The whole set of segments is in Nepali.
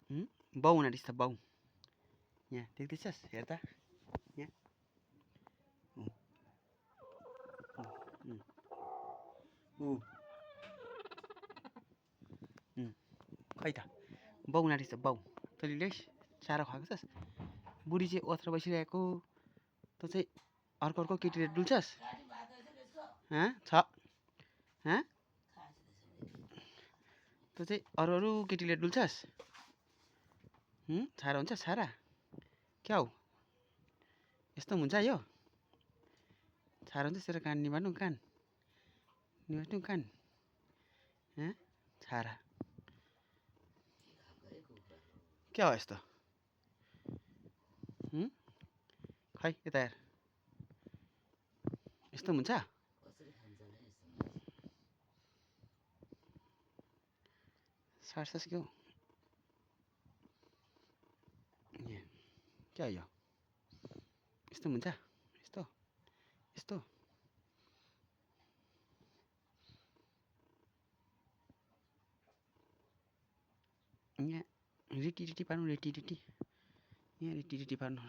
बाउ हुँदो रहेछ बाउ। यहाँ देख्दैछस् हेर त यहाँ। खै त बाउ हुँदो रहेछ बाउ। तैँले ल्याइस् चारो खुवाएको छस्। बुढी चाहिँ ओथ्रो बसिरहेको। तँ चाहिँ अर्को केटीले डुल्छस्। छ तँ चाहिँ अरू केटीले डुल्छस्। छारा हुन्छ छारा क्या हो यस्तो हुन्छ यो। छारा हुन्छ तेरो कान निभानु कान छारा क्या हो यस्तो। खै यता हेर यस्तो हुन्छ। साट्छस् क्या क्या यो यस्तो हुन्छ यस्तो यस्तो। यहाँ रेटी पार्नु रेटी यहाँ रेटी पार्नु।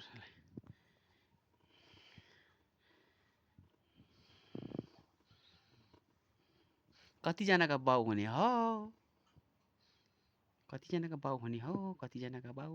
कतिजनाका बाउ हुने हो कतिजनाका बाउ हुने हो कतिजनाका बाउ।